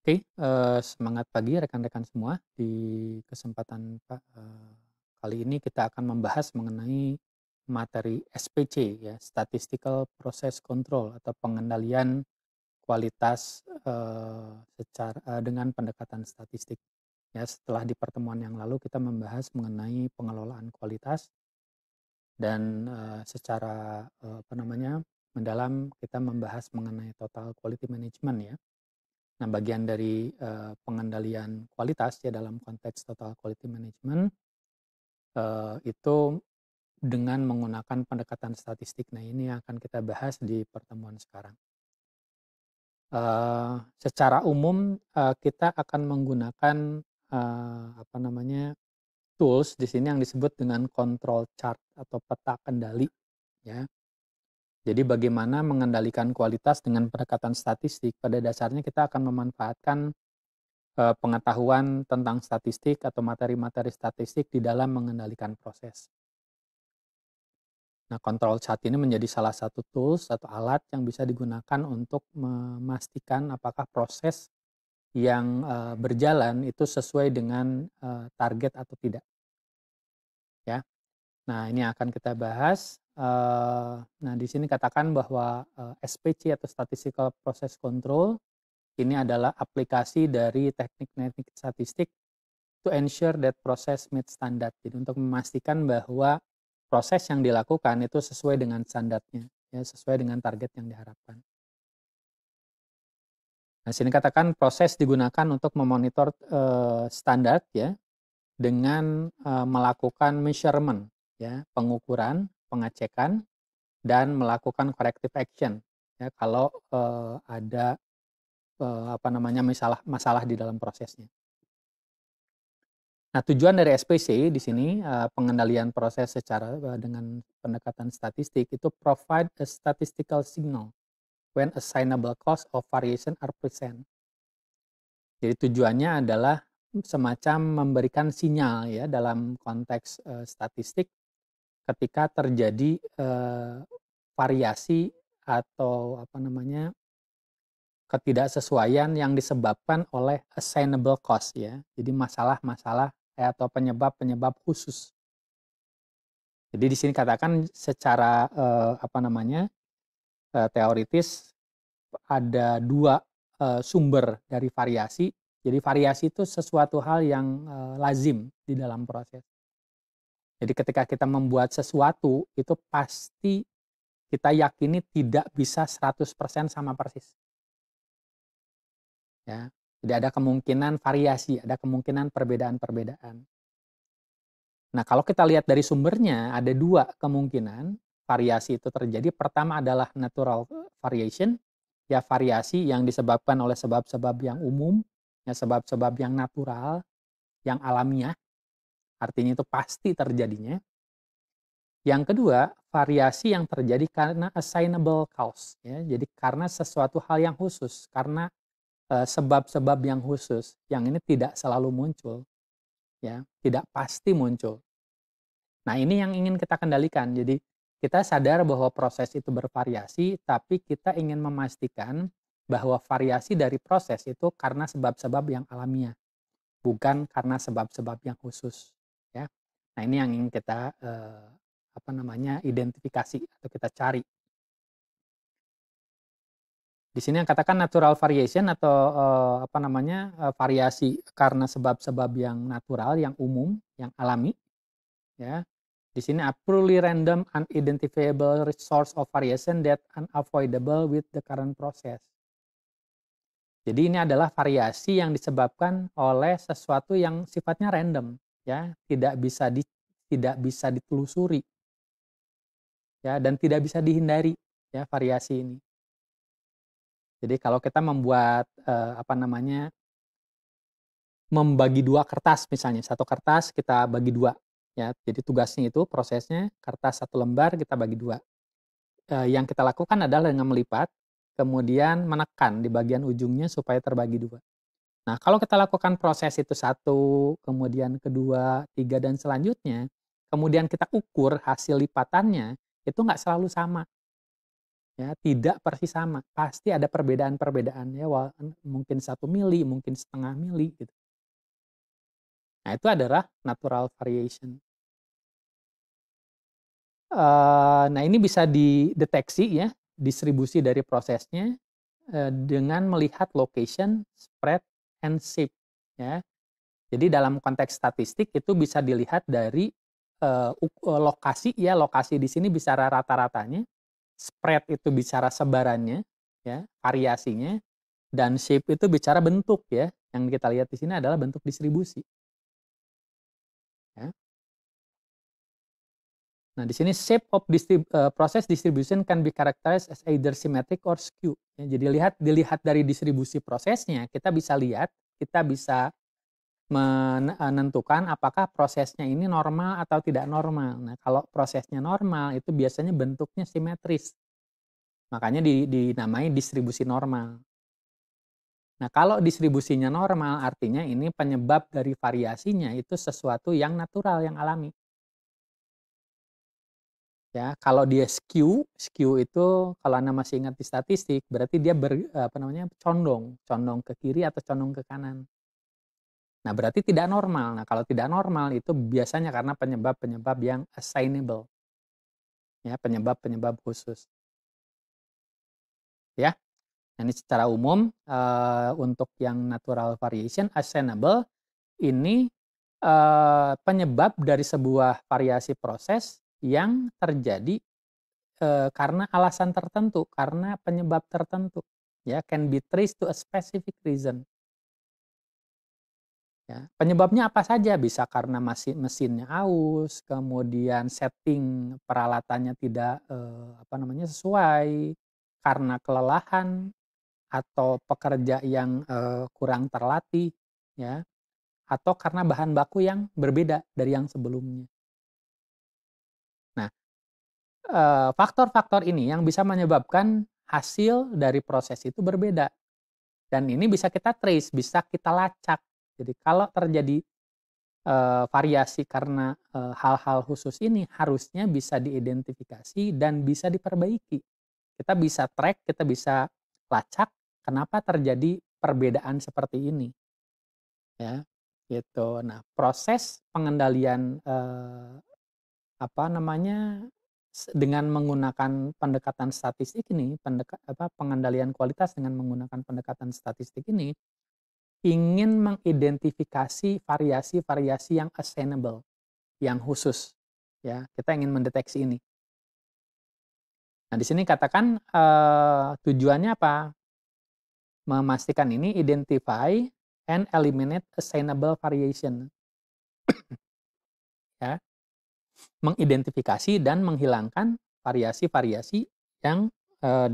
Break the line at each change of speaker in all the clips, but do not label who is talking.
Oke, semangat pagi rekan-rekan semua. Di kesempatan kali ini kita akan membahas mengenai materi SPC ya, Statistical Process Control atau pengendalian kualitas, dengan pendekatan statistik. Ya, setelah di pertemuan yang lalu kita membahas mengenai pengelolaan kualitas dan, mendalam kita membahas mengenai total quality management ya. Nah, bagian dari, pengendalian kualitas ya dalam konteks total quality management, itu dengan menggunakan pendekatan statistik. Nah, ini yang akan kita bahas di pertemuan sekarang. Secara umum, kita akan menggunakan, tools di sini yang disebut dengan control chart atau peta kendali ya. Jadi bagaimana mengendalikan kualitas dengan pendekatan statistik, pada dasarnya kita akan memanfaatkan pengetahuan tentang statistik atau materi-materi statistik di dalam mengendalikan proses. Nah, control chart ini menjadi salah satu tools atau alat yang bisa digunakan untuk memastikan apakah proses yang berjalan itu sesuai dengan target atau tidak, ya. Nah, ini akan kita bahas. Nah, di sini katakan bahwa SPC atau Statistical Process Control ini adalah aplikasi dari teknik-teknik statistik to ensure that process meet standard. Jadi untuk memastikan bahwa proses yang dilakukan itu sesuai dengan standarnya, ya, sesuai dengan target yang diharapkan. Nah, sini katakan proses digunakan untuk memonitor standar ya dengan melakukan measurement ya, pengukuran, pengecekan dan melakukan corrective action ya kalau ada masalah di dalam prosesnya. Nah, tujuan dari SPC di sini, pengendalian proses secara dengan pendekatan statistik itu provide a statistical signal when assignable cost of variation are present. Jadi tujuannya adalah semacam memberikan sinyal ya dalam konteks, statistik ketika terjadi, variasi atau ketidaksesuaian yang disebabkan oleh assignable cost ya. Jadi masalah-masalah atau penyebab-penyebab khusus. Jadi di sini katakan secara teoritis ada dua sumber dari variasi. Jadi variasi itu sesuatu hal yang lazim di dalam proses. Jadi ketika kita membuat sesuatu itu pasti kita yakini tidak bisa 100% sama persis. Ya. Jadi ada kemungkinan variasi, ada kemungkinan perbedaan-perbedaan. Nah, kalau kita lihat dari sumbernya, ada dua kemungkinan variasi itu terjadi. Pertama adalah natural variation, ya variasi yang disebabkan oleh sebab-sebab yang umum, ya sebab-sebab yang natural, yang alamiah, artinya itu pasti terjadinya. Yang kedua, variasi yang terjadi karena assignable cause, ya. Jadi karena sesuatu hal yang khusus, karena sebab-sebab yang khusus, yang ini tidak selalu muncul, ya, tidak pasti muncul. Nah, ini yang ingin kita kendalikan. Jadi, kita sadar bahwa proses itu bervariasi, tapi kita ingin memastikan bahwa variasi dari proses itu karena sebab-sebab yang alamiah, bukan karena sebab-sebab yang khusus, ya. Nah, ini yang ingin kita identifikasi atau kita cari. Di sini yang katakan natural variation atau variasi karena sebab-sebab yang natural, yang umum, yang alami, ya. Di sini a purely random unidentifiable source of variation that unavoidable with the current process. Jadi ini adalah variasi yang disebabkan oleh sesuatu yang sifatnya random, ya, tidak bisa ditelusuri, ya, dan tidak bisa dihindari, ya, variasi ini. Jadi kalau kita membuat membagi dua kertas misalnya, satu kertas kita bagi dua, ya. Jadi tugasnya itu prosesnya kertas satu lembar kita bagi dua. Yang kita lakukan adalah dengan melipat, kemudian menekan di bagian ujungnya supaya terbagi dua. Nah, kalau kita lakukan proses itu satu, kemudian kedua, tiga, dan selanjutnya, kemudian kita ukur hasil lipatannya, itu nggak selalu sama. ya, tidak persis sama, pasti ada perbedaan-perbedaan ya, mungkin 1 mili, mungkin setengah mili gitu. Nah, itu adalah natural variation. Nah, ini bisa dideteksi ya, distribusi dari prosesnya, dengan melihat location, spread, and shape ya. Jadi dalam konteks statistik itu bisa dilihat dari, lokasi ya, lokasi di sini bicara rata-ratanya, spread itu bicara sebarannya ya, variasinya, dan shape itu bicara bentuk ya, yang kita lihat di sini adalah bentuk distribusi ya. Nah, di sini shape of process distribution can be characterized as either symmetric or skew. Ya, jadi dilihat dari distribusi prosesnya, kita bisa menentukan apakah prosesnya ini normal atau tidak normal. Nah, kalau prosesnya normal itu biasanya bentuknya simetris. Makanya dinamai distribusi normal. Nah, kalau distribusinya normal artinya ini penyebab dari variasinya itu sesuatu yang natural, yang alami. Ya, kalau dia skew itu kalau Anda masih ingat di statistik, berarti dia condong ke kiri atau condong ke kanan. Nah, berarti tidak normal. Nah, kalau tidak normal itu biasanya karena penyebab-penyebab yang assignable, ya, penyebab-penyebab khusus, ya. Nah, ini secara umum untuk yang natural variation assignable ini penyebab dari sebuah variasi proses yang terjadi karena alasan tertentu, karena penyebab tertentu, ya, can be traced to a specific reason. Ya, penyebabnya apa saja, bisa karena mesinnya aus, kemudian setting peralatannya tidak, sesuai, karena kelelahan, atau pekerja yang, kurang terlatih, ya, atau karena bahan baku yang berbeda dari yang sebelumnya. Nah, faktor-faktor ini yang bisa menyebabkan hasil dari proses itu berbeda, dan ini bisa kita trace, bisa kita lacak. Jadi kalau terjadi variasi karena, hal-hal khusus ini harusnya bisa diidentifikasi dan bisa diperbaiki. Kita bisa track, kita bisa lacak kenapa terjadi perbedaan seperti ini, ya, gitu. Nah, proses pengendalian, dengan menggunakan pendekatan statistik ini, pengendalian kualitas dengan menggunakan pendekatan statistik ini, ingin mengidentifikasi variasi-variasi yang assignable, yang khusus, ya. Kita ingin mendeteksi ini. Nah, di sini katakan, tujuannya apa? Memastikan ini identify and eliminate assignable variation, ya. Mengidentifikasi dan menghilangkan variasi-variasi yang,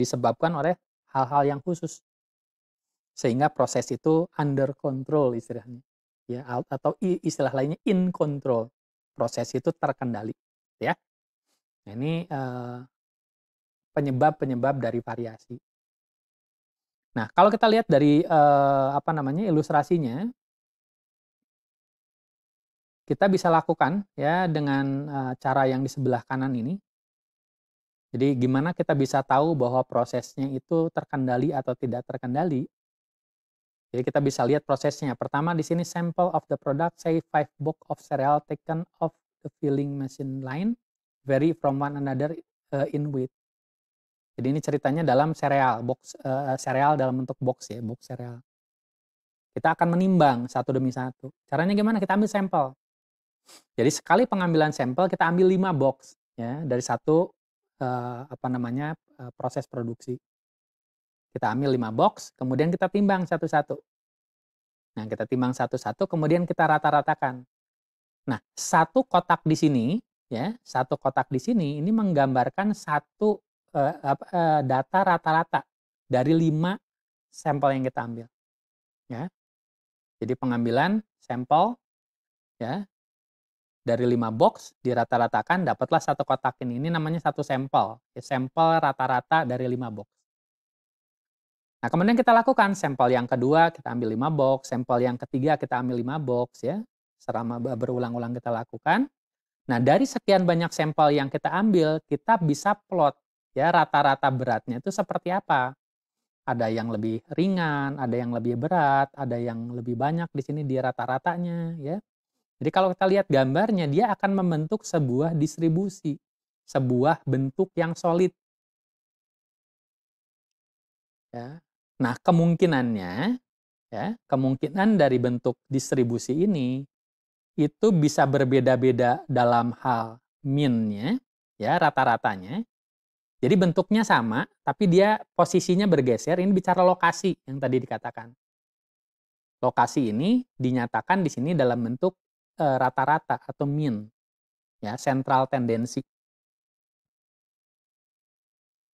disebabkan oleh hal-hal yang khusus. Sehingga proses itu under control istilahnya, ya, atau istilah lainnya in control. Proses itu terkendali, ya. Nah, ini, penyebab-penyebab dari variasi. Nah, kalau kita lihat dari, ilustrasinya, kita bisa lakukan ya dengan, cara yang di sebelah kanan ini. Jadi gimana kita bisa tahu bahwa prosesnya itu terkendali atau tidak terkendali. Jadi kita bisa lihat prosesnya. Pertama di sini sample of the product, say 5 box of cereal taken off the filling machine line, vary from one another, in weight. Jadi ini ceritanya dalam sereal dalam bentuk box ya, box sereal. Kita akan menimbang satu demi satu. Caranya gimana? Kita ambil sampel. Jadi sekali pengambilan sampel kita ambil 5 box ya dari satu proses produksi. Kita ambil 5 box, kemudian kita timbang satu-satu. Nah, kita timbang satu-satu, kemudian kita rata-ratakan. Nah, satu kotak di sini, ya, satu kotak di sini ini menggambarkan satu data rata-rata dari 5 sampel yang kita ambil, ya. Jadi pengambilan sampel, ya, dari 5 box dirata-ratakan dapatlah satu kotak ini. Ini namanya satu sampel, ya, sampel rata-rata dari 5 box. Nah, kemudian kita lakukan sampel yang kedua kita ambil 5 box, sampel yang ketiga kita ambil 5 box ya. Selama berulang-ulang kita lakukan. Nah, dari sekian banyak sampel yang kita ambil, kita bisa plot ya rata-rata beratnya itu seperti apa. Ada yang lebih ringan, ada yang lebih berat, ada yang lebih banyak di sini di rata-ratanya, ya. Jadi kalau kita lihat gambarnya, dia akan membentuk sebuah distribusi, sebuah bentuk yang solid, ya. Nah, kemungkinannya, ya, kemungkinan dari bentuk distribusi ini itu bisa berbeda-beda dalam hal mean-nya, ya, rata-ratanya. Jadi bentuknya sama, tapi dia posisinya bergeser. Ini bicara lokasi yang tadi dikatakan. Lokasi ini dinyatakan di sini dalam bentuk rata-rata atau mean, ya, sentral tendensi.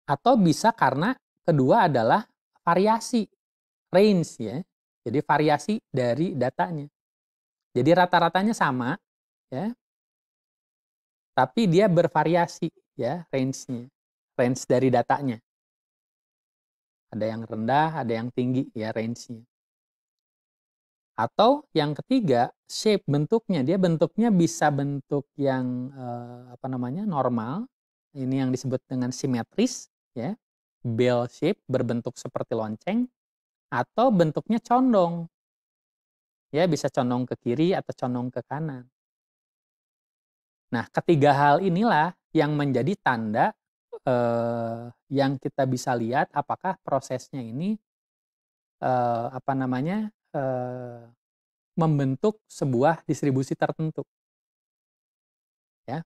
Atau bisa karena kedua adalah variasi, range, ya. Jadi variasi dari datanya. Jadi rata-ratanya sama, ya, tapi dia bervariasi, ya, range-nya. Range dari datanya. Ada yang rendah, ada yang tinggi, ya, range-nya. Atau yang ketiga, shape bentuknya. Dia bentuknya bisa bentuk yang normal. Ini yang disebut dengan simetris, ya. Bell shape berbentuk seperti lonceng atau bentuknya condong. Ya, bisa condong ke kiri atau condong ke kanan. Nah, ketiga hal inilah yang menjadi tanda yang kita bisa lihat apakah prosesnya ini eh, apa namanya eh, membentuk sebuah distribusi tertentu, ya.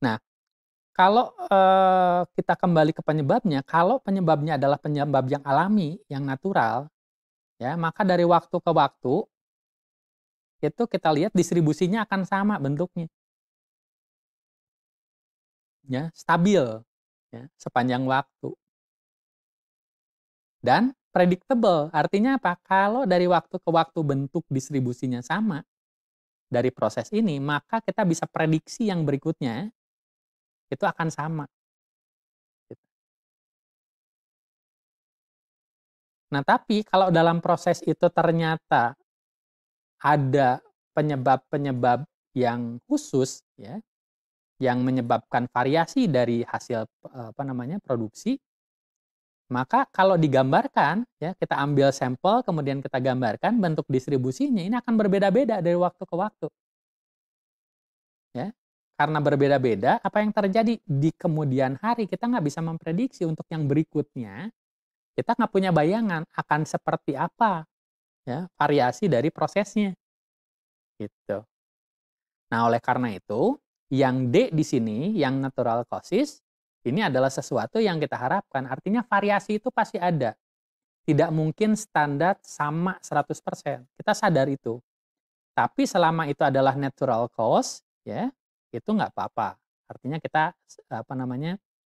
Nah, kalau kita kembali ke penyebabnya, kalau penyebabnya adalah penyebab yang alami, yang natural, ya, maka dari waktu ke waktu itu kita lihat distribusinya akan sama bentuknya, ya, stabil, ya, sepanjang waktu dan predictable. Artinya apa? Kalau dari waktu ke waktu bentuk distribusinya sama dari proses ini, maka kita bisa prediksi yang berikutnya itu akan sama, gitu. Nah, tapi kalau dalam proses itu ternyata ada penyebab-penyebab yang khusus, ya, yang menyebabkan variasi dari hasil produksi, maka kalau digambarkan, ya, kita ambil sampel kemudian kita gambarkan bentuk distribusinya ini akan berbeda-beda dari waktu ke waktu, ya. Karena berbeda-beda, apa yang terjadi di kemudian hari kita nggak bisa memprediksi untuk yang berikutnya, kita nggak punya bayangan akan seperti apa, ya, variasi dari prosesnya, gitu. Nah, oleh karena itu, yang D di sini, yang natural causes, ini adalah sesuatu yang kita harapkan. Artinya variasi itu pasti ada. Tidak mungkin standar sama 100%. Kita sadar itu. Tapi selama itu adalah natural cause, ya, itu nggak apa-apa. Artinya kita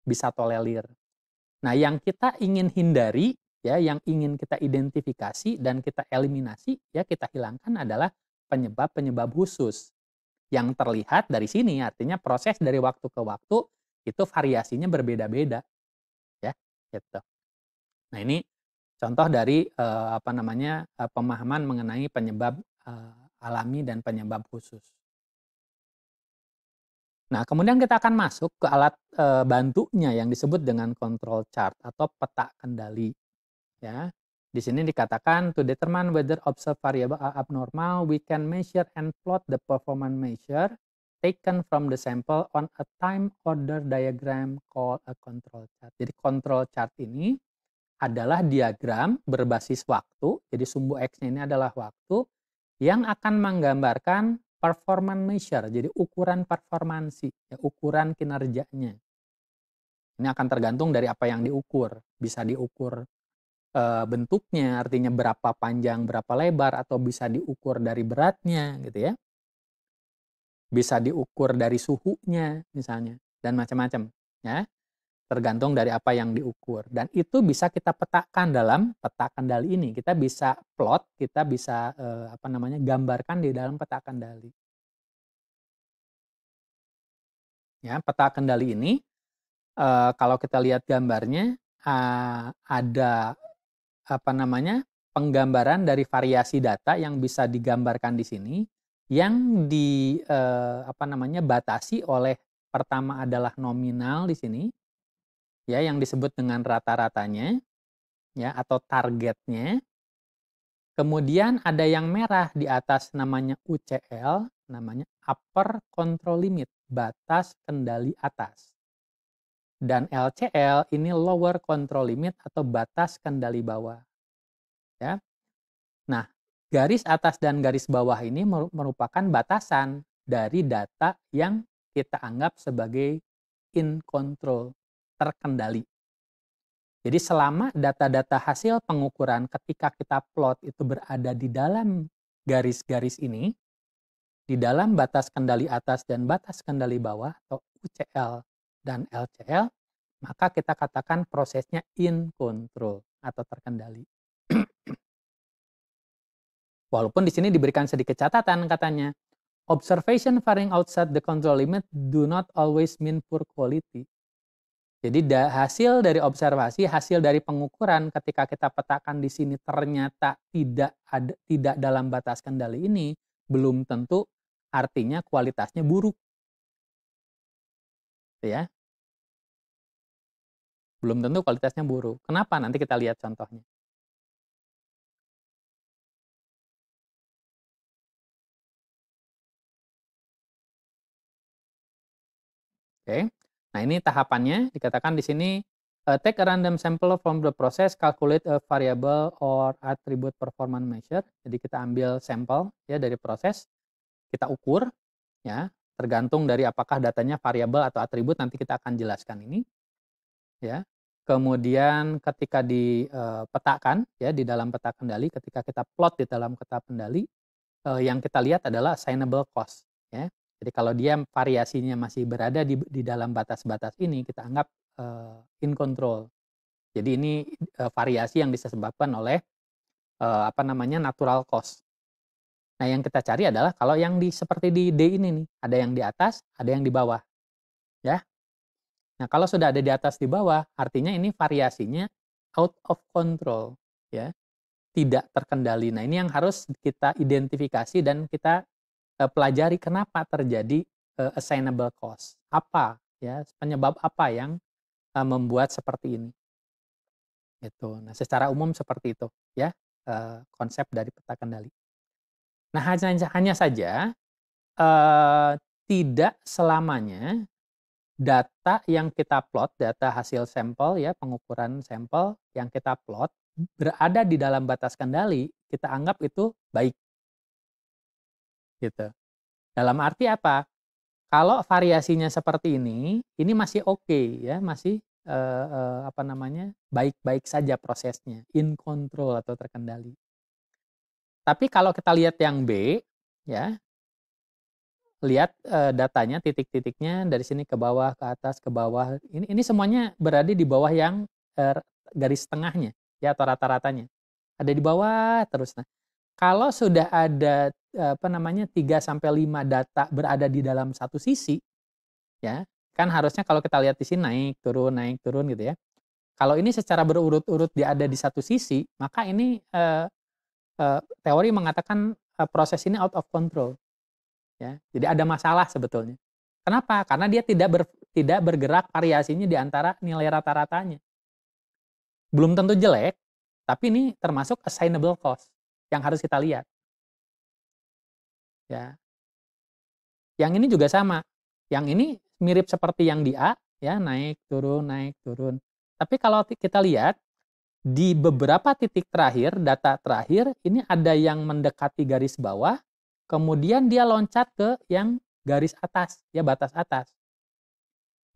bisa tolerir. Nah, yang kita ingin hindari, ya, yang ingin kita identifikasi dan kita eliminasi, ya, kita hilangkan adalah penyebab-penyebab khusus yang terlihat dari sini. Artinya proses dari waktu ke waktu itu variasinya berbeda-beda, ya, gitu. Nah, ini contoh dari pemahaman mengenai penyebab alami dan penyebab khusus. Nah, kemudian kita akan masuk ke alat bantunya yang disebut dengan control chart atau peta kendali, ya. Di sini dikatakan to determine whether observed variable are abnormal, we can measure and plot the performance measure taken from the sample on a time order diagram called a control chart. Jadi control chart ini adalah diagram berbasis waktu. Jadi sumbu X-nya ini adalah waktu yang akan menggambarkan performance measure. Jadi ukuran performansi, ya, ukuran kinerjanya. Ini akan tergantung dari apa yang diukur. Bisa diukur bentuknya, artinya berapa panjang, berapa lebar, atau bisa diukur dari beratnya, gitu, ya. Bisa diukur dari suhunya, misalnya, dan macam-macam, ya. Tergantung dari apa yang diukur. Dan itu bisa kita petakan dalam peta kendali ini. Kita bisa plot, kita bisa gambarkan di dalam peta kendali. Ya, peta kendali ini kalau kita lihat gambarnya ada penggambaran dari variasi data yang bisa digambarkan di sini yang batasi oleh pertama adalah nominal di sini, ya, yang disebut dengan rata-ratanya, ya, atau targetnya. Kemudian ada yang merah di atas namanya UCL, namanya upper control limit, batas kendali atas. Dan LCL ini lower control limit atau batas kendali bawah, ya. Nah, garis atas dan garis bawah ini merupakan batasan dari data yang kita anggap sebagai in control, terkendali. Jadi selama data-data hasil pengukuran ketika kita plot itu berada di dalam garis-garis ini, di dalam batas kendali atas dan batas kendali bawah atau UCL dan LCL, maka kita katakan prosesnya in control atau terkendali. Walaupun di sini diberikan sedikit catatan katanya, observation varying outside the control limit do not always mean poor quality. Jadi hasil dari observasi, hasil dari pengukuran ketika kita petakan di sini ternyata tidak dalam batas kendali ini, belum tentu artinya kualitasnya buruk. Ya. Belum tentu kualitasnya buruk. Kenapa? Nanti kita lihat contohnya. Oke. Nah, ini tahapannya dikatakan di sini take a random sample from the process, calculate a variable or attribute performance measure. Jadi kita ambil sampel ya dari proses, kita ukur ya, tergantung dari apakah datanya variabel atau atribut, nanti kita akan jelaskan ini ya. Kemudian ketika dipetakan ya di dalam peta kendali, ketika kita plot di dalam peta kendali, yang kita lihat adalah assignable cost ya. Jadi kalau dia variasinya masih berada di dalam batas-batas ini, kita anggap in control. Jadi ini variasi yang disebabkan oleh natural cost. Nah, yang kita cari adalah kalau yang seperti di D ini nih, ada yang di atas, ada yang di bawah. Ya. Nah, kalau sudah ada di atas di bawah, artinya ini variasinya out of control, ya. Tidak terkendali. Nah, ini yang harus kita identifikasi dan kita pelajari kenapa terjadi assignable cost. Apa ya, penyebab apa yang membuat seperti ini. Gitu. Nah, secara umum seperti itu ya, konsep dari peta kendali. Nah, hanya saja tidak selamanya data yang kita plot, data hasil sampel ya, pengukuran sampel yang kita plot berada di dalam batas kendali, kita anggap itu baik. Gitu. Dalam arti apa? Kalau variasinya seperti ini masih oke ya, masih baik-baik saja prosesnya, in control atau terkendali. Tapi kalau kita lihat yang B, ya, lihat datanya, titik-titiknya dari sini ke bawah, ke atas, ke bawah. Ini semuanya berada di bawah yang garis tengahnya, ya, atau rata-ratanya. Ada di bawah terus. Nah, kalau sudah ada 3 sampai 5 data berada di dalam satu sisi, ya, kan harusnya kalau kita lihat di sini naik turun gitu ya. Kalau ini secara berurut-urut dia ada di satu sisi, maka ini teori mengatakan proses ini out of control. Ya, jadi ada masalah sebetulnya. Kenapa? Karena dia tidak bergerak variasinya di antara nilai rata-ratanya. Belum tentu jelek, tapi ini termasuk assignable cost yang harus kita lihat. Ya. Yang ini juga sama. Yang ini mirip seperti yang di A, ya, naik turun. Tapi kalau kita lihat di beberapa titik terakhir, data terakhir, ini ada yang mendekati garis bawah, kemudian dia loncat ke yang garis atas, ya, batas atas.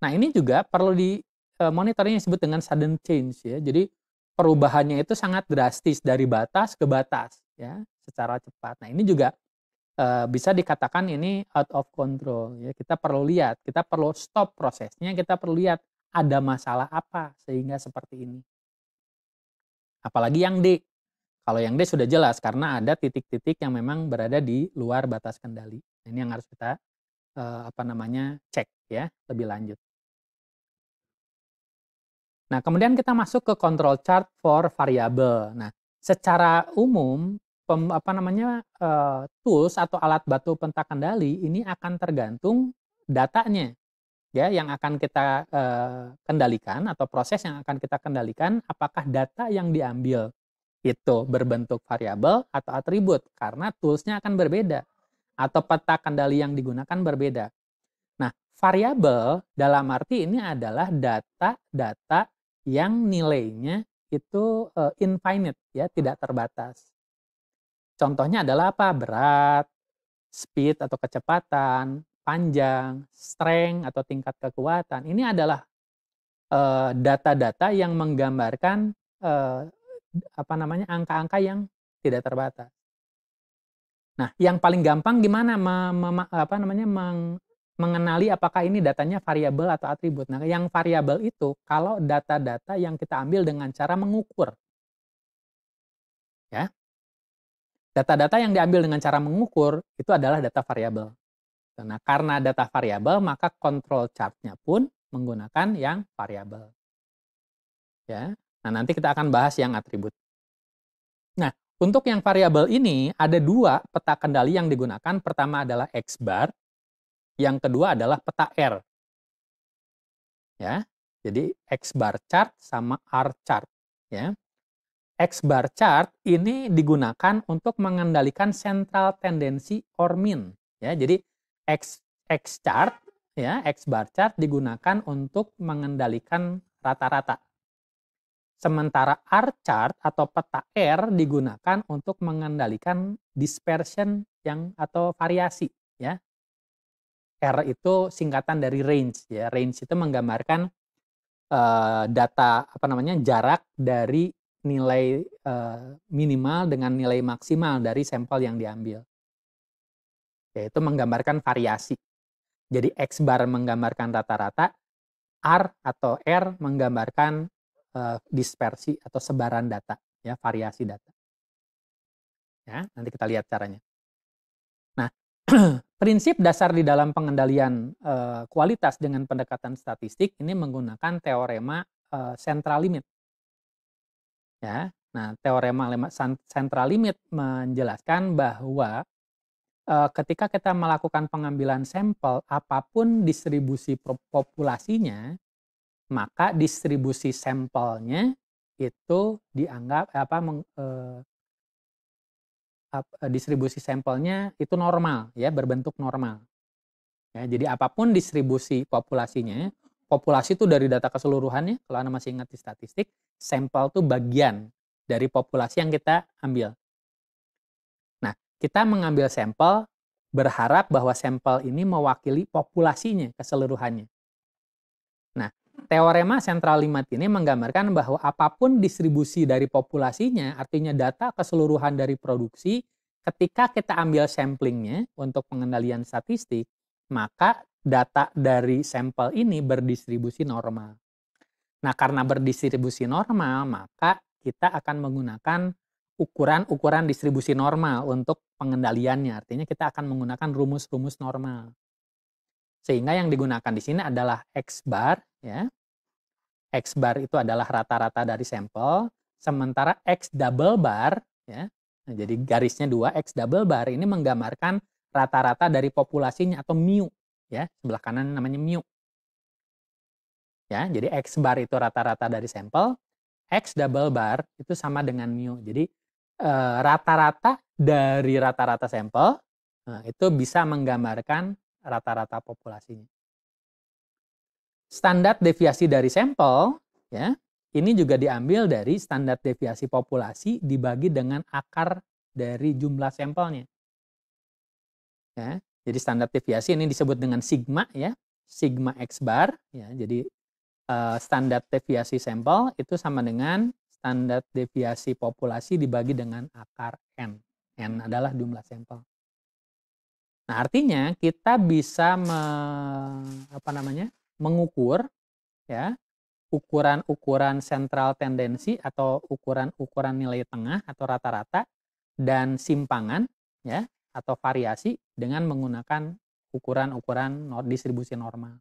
Nah, ini juga perlu monitoring yang disebut dengan sudden change ya. Jadi perubahannya itu sangat drastis dari batas ke batas ya, secara cepat. Nah, ini juga bisa dikatakan ini out of control ya. Kita perlu lihat, kita perlu stop prosesnya, kita perlu lihat ada masalah apa sehingga seperti ini. Apalagi yang D. Kalau yang D sudah jelas karena ada titik-titik yang memang berada di luar batas kendali. Ini yang harus kita cek ya lebih lanjut. Nah, kemudian kita masuk ke control chart for variable. Nah, secara umum tools atau alat bantu peta kendali ini akan tergantung datanya. ya yang akan kita kendalikan atau proses yang akan kita kendalikan apakah data yang diambil itu berbentuk variabel atau atribut karena toolsnya akan berbeda atau peta kendali yang digunakan berbeda. Nah, variabel dalam arti ini adalah data-data yang nilainya itu infinite ya, tidak terbatas. Contohnya adalah apa? Berat, speed atau kecepatan, panjang, strength atau tingkat kekuatan. Ini adalah data-data yang menggambarkan angka-angka yang tidak terbatas. Nah, yang paling gampang gimana mengenali apakah ini datanya variabel atau atribut. Nah, yang variabel itu kalau data-data yang kita ambil dengan cara mengukur. Ya. Data-data yang diambil dengan cara mengukur itu adalah data variabel. Nah, karena data variabel maka control chart-nya pun menggunakan yang variabel. Ya. Nah, nanti kita akan bahas yang atribut. Nah, untuk yang variabel ini ada dua peta kendali yang digunakan. Pertama adalah X bar, yang kedua adalah peta R. Ya. Jadi X bar chart sama R chart, ya. X bar chart ini digunakan untuk mengendalikan central tendency or mean, ya. Jadi X chart, ya, X bar chart digunakan untuk mengendalikan rata-rata. Sementara R chart atau peta R digunakan untuk mengendalikan dispersion atau variasi, ya. R itu singkatan dari range, ya. Range itu menggambarkan jarak dari nilai minimal dengan nilai maksimal dari sampel yang diambil. Yaitu menggambarkan variasi. Jadi X bar menggambarkan rata-rata, R atau R menggambarkan dispersi atau sebaran data, ya, variasi data. Ya, nanti kita lihat caranya. Nah, prinsip dasar di dalam pengendalian kualitas dengan pendekatan statistik ini menggunakan teorema central limit. Ya, nah teorema central limit menjelaskan bahwa ketika kita melakukan pengambilan sampel apapun distribusi populasinya, maka distribusi sampelnya itu dianggap distribusi sampelnya itu normal, ya, berbentuk normal. Ya, jadi apapun distribusi populasinya, populasi itu dari data keseluruhannya, kalau Anda masih ingat di statistik, sampel itu bagian dari populasi yang kita ambil. Nah, kita mengambil sampel berharap bahwa sampel ini mewakili populasinya keseluruhannya. Nah, teorema central limit ini menggambarkan bahwa apapun distribusi dari populasinya, artinya data keseluruhan dari produksi, ketika kita ambil samplingnya untuk pengendalian statistik, maka data dari sampel ini berdistribusi normal. Nah, karena berdistribusi normal, maka kita akan menggunakan ukuran-ukuran distribusi normal untuk pengendaliannya. Artinya kita akan menggunakan rumus-rumus normal. Sehingga yang digunakan di sini adalah X bar, ya. X bar itu adalah rata-rata dari sampel, sementara X double bar, ya. Nah, jadi garisnya dua, X double bar ini menggambarkan rata-rata dari populasinya atau mu, ya. Sebelah kanan namanya mu. Ya, jadi X bar itu rata-rata dari sampel, X double bar itu sama dengan mu. Jadi rata-rata dari rata-rata sampel itu bisa menggambarkan rata-rata populasinya. Standar deviasi dari sampel, ya, ini juga diambil dari standar deviasi populasi dibagi dengan akar dari jumlah sampelnya. Ya, jadi standar deviasi ini disebut dengan sigma, ya, sigma X bar, ya. Jadi standar deviasi sampel itu sama dengan standar deviasi populasi dibagi dengan akar N. N adalah jumlah sampel. Nah, artinya kita bisa mengukur, ya, ukuran-ukuran central tendency atau ukuran-ukuran nilai tengah atau rata-rata dan simpangan, ya, atau variasi dengan menggunakan ukuran-ukuran distribusi normal.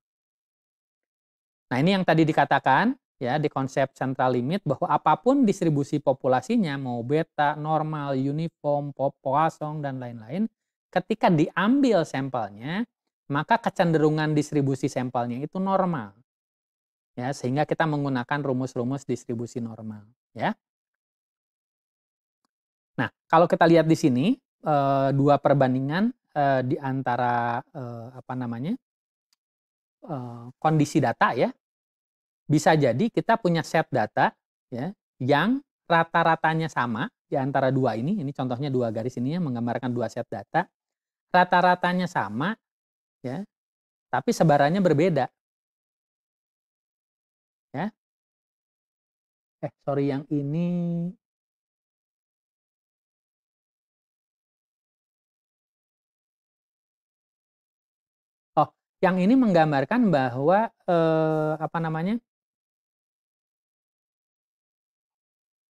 Nah, ini yang tadi dikatakan, ya, di konsep central limit bahwa apapun distribusi populasinya, mau beta, normal, uniform, Poisson dan lain-lain, ketika diambil sampelnya, maka kecenderungan distribusi sampelnya itu normal. Ya, sehingga kita menggunakan rumus-rumus distribusi normal, ya. Nah, kalau kita lihat di sini, dua perbandingan, di antara, kondisi data ya, bisa jadi kita punya set data ya, yang rata-ratanya sama di antara dua ini contohnya dua garis ini yang menggambarkan dua set data, rata-ratanya sama ya, tapi sebarannya berbeda ya. Sorry yang ini oh, yang ini menggambarkan bahwa,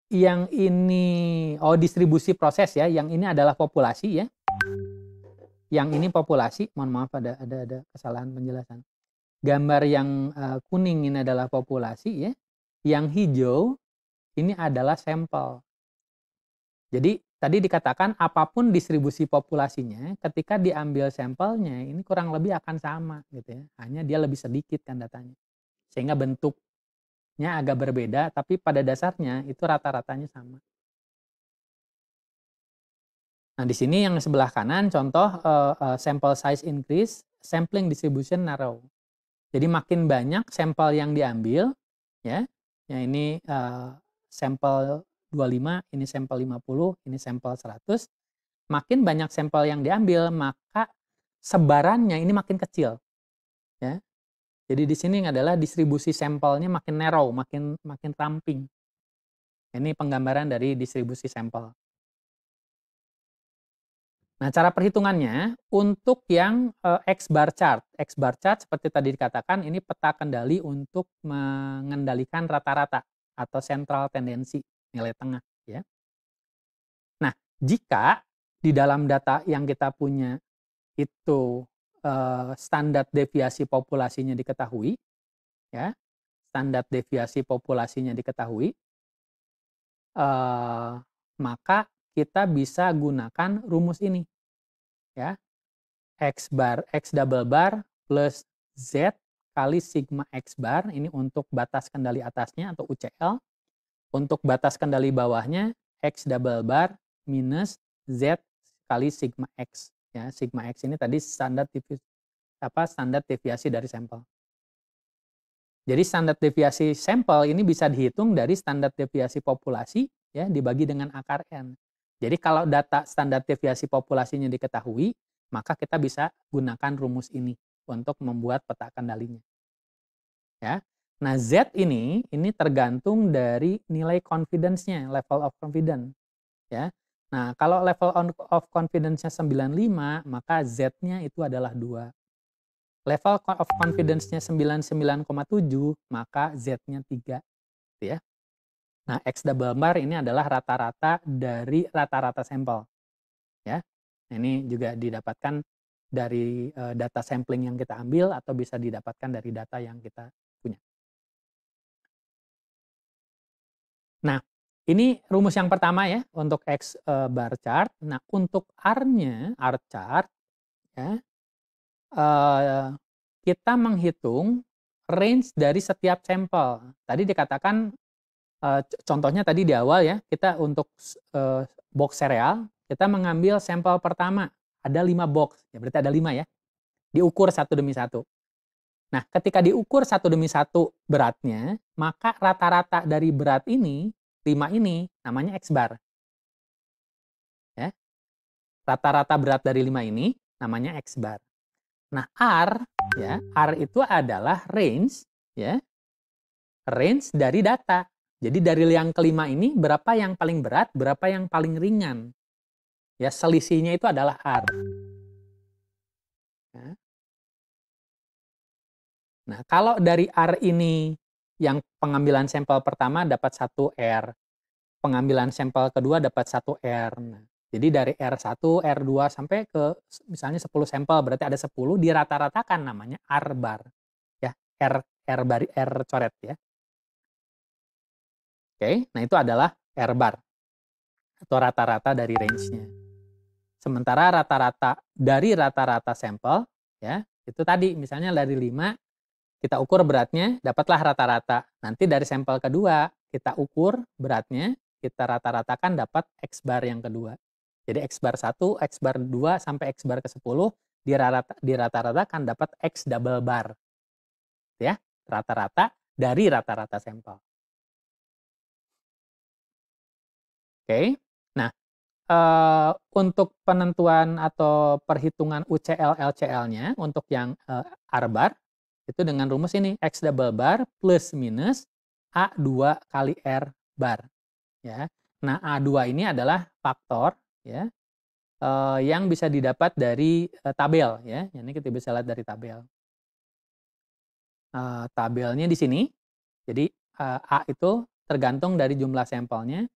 yang ini distribusi proses ya, yang ini adalah populasi ya. Yang ini populasi, mohon maaf ada kesalahan penjelasan. Gambar yang kuning ini adalah populasi ya. Yang hijau ini adalah sampel. Jadi tadi dikatakan apapun distribusi populasinya, ketika diambil sampelnya ini kurang lebih akan sama gitu ya. Hanya dia lebih sedikit kan datanya. Sehingga bentuknya agak berbeda, tapi pada dasarnya itu rata-ratanya sama. Nah, di sini yang sebelah kanan contoh sample size increase, sampling distribution narrow. Jadi makin banyak sampel yang diambil, ya, ini sampel 25, ini sampel 50, ini sampel 100. Makin banyak sampel yang diambil, maka sebarannya ini makin kecil, ya. Jadi di sini adalah distribusi sampelnya makin narrow, makin ramping. Ini penggambaran dari distribusi sampel. Nah, cara perhitungannya untuk yang X bar chart. X bar chart seperti tadi dikatakan ini peta kendali untuk mengendalikan rata-rata atau central tendency, nilai tengah ya. Nah, jika di dalam data yang kita punya itu standar deviasi populasinya diketahui ya, standar deviasi populasinya diketahui, maka kita bisa gunakan rumus ini ya. X double bar plus Z kali sigma X bar, ini untuk batas kendali atasnya atau UCL. Untuk batas kendali bawahnya X double bar minus Z kali sigma X ya. Sigma X ini tadi standar deviasi dari sampel. Jadi standar deviasi sampel ini bisa dihitung dari standar deviasi populasi ya dibagi dengan akar N. Jadi kalau data standar deviasi populasinya diketahui, maka kita bisa gunakan rumus ini untuk membuat peta kendalinya. Ya. Nah, Z ini tergantung dari nilai confidence-nya, level of confidence, ya. Nah, kalau level of confidence-nya 95, maka Z-nya itu adalah 2. Level of confidence-nya 99,7, maka Z-nya 3, gitu ya. Nah, X double bar ini adalah rata-rata dari rata-rata sampel, ya. Ini juga didapatkan dari data sampling yang kita ambil atau bisa didapatkan dari data yang kita punya. Nah, ini rumus yang pertama ya untuk X bar chart. Nah, untuk R-nya, R chart ya, kita menghitung range dari setiap sampel. Tadi dikatakan contohnya tadi di awal ya, kita untuk box sereal, kita mengambil sampel pertama, ada 5 box, ya berarti ada 5 ya, diukur satu demi satu. Nah, ketika diukur satu demi satu beratnya, maka rata-rata dari berat ini, 5 ini, namanya X bar. Ya. Rata-rata berat dari 5 ini, namanya X bar. Nah, R, ya, R itu adalah range, ya, range dari data. Jadi dari yang kelima ini berapa yang paling berat, berapa yang paling ringan. Ya, selisihnya itu adalah R. Ya. Nah, kalau dari R ini yang pengambilan sampel pertama dapat 1 R, pengambilan sampel kedua dapat 1 R. Nah, jadi dari R1, R2 sampai ke misalnya 10 sampel berarti ada 10 dirata-ratakan namanya R bar. Ya, R bar R coret ya. Oke, nah itu adalah R bar atau rata-rata dari range-nya. Sementara rata-rata dari rata-rata sampel ya, Itu tadi, misalnya dari 5, kita ukur beratnya, dapatlah rata-rata. Nanti dari sampel kedua, kita ukur beratnya, kita rata-ratakan dapat X bar yang kedua. Jadi X bar 1, X bar 2, sampai X bar ke-10, dirata-ratakan dapat X double bar. Ya, rata-rata dari rata-rata sampel. Oke. Nah, untuk penentuan atau perhitungan UCL LCL-nya untuk yang R bar itu dengan rumus ini X double bar plus minus A2 kali R bar ya. Nah, A2 ini adalah faktor ya yang bisa didapat dari tabel ya. Ini kita bisa lihat dari tabel. Tabelnya di sini. Jadi A itu tergantung dari jumlah sampelnya.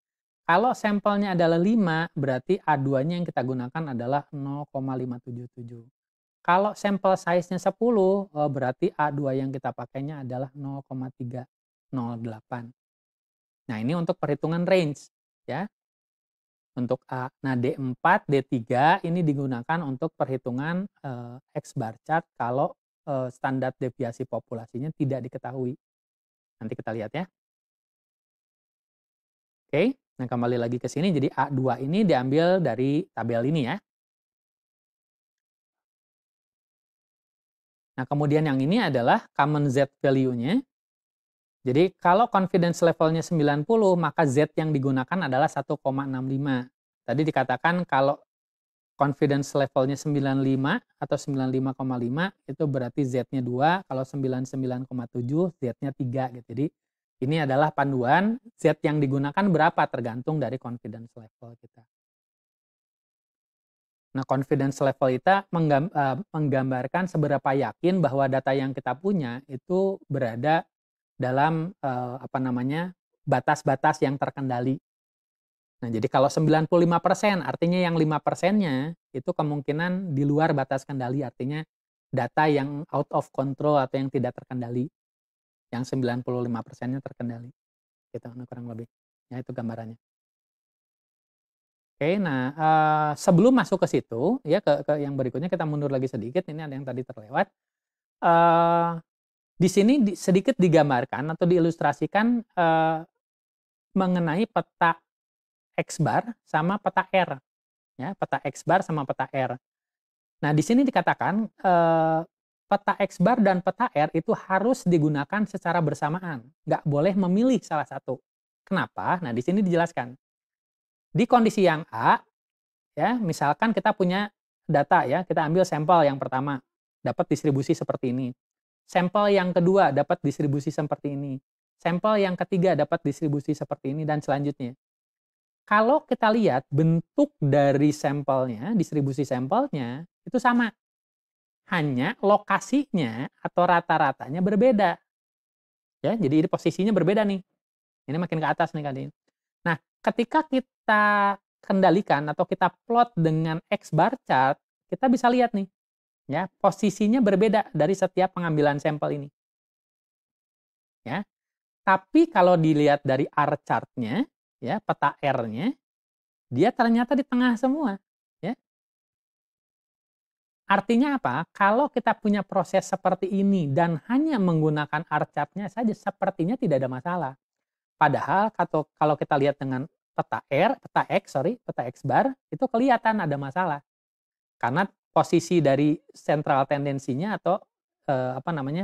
Kalau sampelnya adalah 5, berarti A2-nya yang kita gunakan adalah 0,577. Kalau sampel size-nya 10, berarti A2 yang kita pakainya adalah 0,308. Nah, ini untuk perhitungan range ya. Untuk A. Nah, D4, D3 ini digunakan untuk perhitungan X bar chart kalau standar deviasi populasinya tidak diketahui. Nanti kita lihat ya. Oke, nah kembali lagi ke sini. Jadi A2 ini diambil dari tabel ini ya. Nah, kemudian yang ini adalah common Z value-nya. Jadi kalau confidence level-nya 90, maka Z yang digunakan adalah 1,65. Tadi dikatakan kalau confidence level-nya 95 atau 95,5 itu berarti Z-nya 2, kalau 99,7 Z-nya 3 gitu. Jadi ini adalah panduan Z yang digunakan berapa tergantung dari confidence level kita. Nah, confidence level kita menggambarkan seberapa yakin bahwa data yang kita punya itu berada dalam batas-batas yang terkendali. Nah, jadi kalau 95% artinya yang 5%-nya itu kemungkinan di luar batas kendali, artinya data yang out of control atau yang tidak terkendali. Yang 95%-nya terkendali. Gitu, kurang lebih. Ya, itu gambarannya. Oke, nah sebelum masuk ke situ, ya ke yang berikutnya kita mundur lagi sedikit. Ini ada yang tadi terlewat. Di sini sedikit digambarkan atau diilustrasikan mengenai peta X bar sama peta R, ya peta X bar sama peta R. Nah, di sini dikatakan peta X bar dan peta R itu harus digunakan secara bersamaan, nggak boleh memilih salah satu. Kenapa? Nah, di sini dijelaskan. Di kondisi yang A, ya, misalkan kita punya data ya, kita ambil sampel yang pertama, dapat distribusi seperti ini. Sampel yang kedua dapat distribusi seperti ini. Sampel yang ketiga dapat distribusi seperti ini dan selanjutnya. Kalau kita lihat bentuk dari sampelnya, distribusi sampelnya itu sama. Hanya lokasinya atau rata-ratanya berbeda. Ya, jadi ini posisinya berbeda nih. Ini makin ke atas nih kali. Nah, ketika kita kendalikan atau kita plot dengan X bar chart, kita bisa lihat nih, ya, posisinya berbeda dari setiap pengambilan sampel ini. Ya. Tapi kalau dilihat dari R chart-nya, ya, peta R-nya, dia ternyata di tengah semua, ya. Artinya apa? Kalau kita punya proses seperti ini dan hanya menggunakan R chart-nya saja, sepertinya tidak ada masalah. Padahal kalau kita lihat dengan peta X bar, itu kelihatan ada masalah. Karena posisi dari central tendensinya atau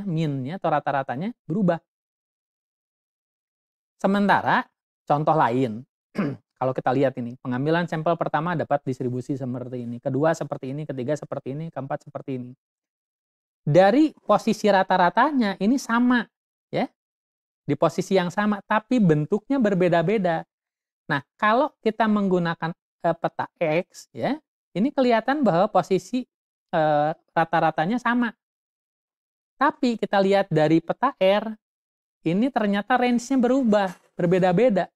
mean-nya atau rata-ratanya berubah. Sementara contoh lain, kalau kita lihat ini, pengambilan sampel pertama dapat distribusi seperti ini, kedua seperti ini, ketiga seperti ini, keempat seperti ini. Dari posisi rata-ratanya ini sama, ya, di posisi yang sama, tapi bentuknya berbeda-beda. Nah, kalau kita menggunakan peta X, ya, ini kelihatan bahwa posisi rata-ratanya sama. Tapi kita lihat dari peta R, ini ternyata range-nya berubah, berbeda-beda.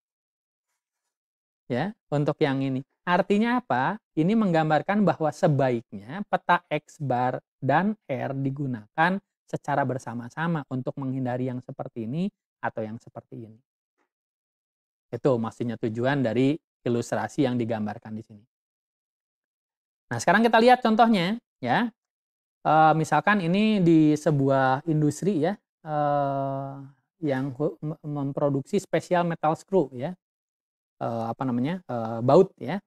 Ya, untuk yang ini. Artinya apa? Ini menggambarkan bahwa sebaiknya peta X bar dan R digunakan secara bersama-sama untuk menghindari yang seperti ini atau yang seperti ini. Itu maksudnya tujuan dari ilustrasi yang digambarkan di sini. Nah, sekarang kita lihat contohnya, ya. Misalkan ini di sebuah industri ya, yang memproduksi special metal screw ya, baut ya.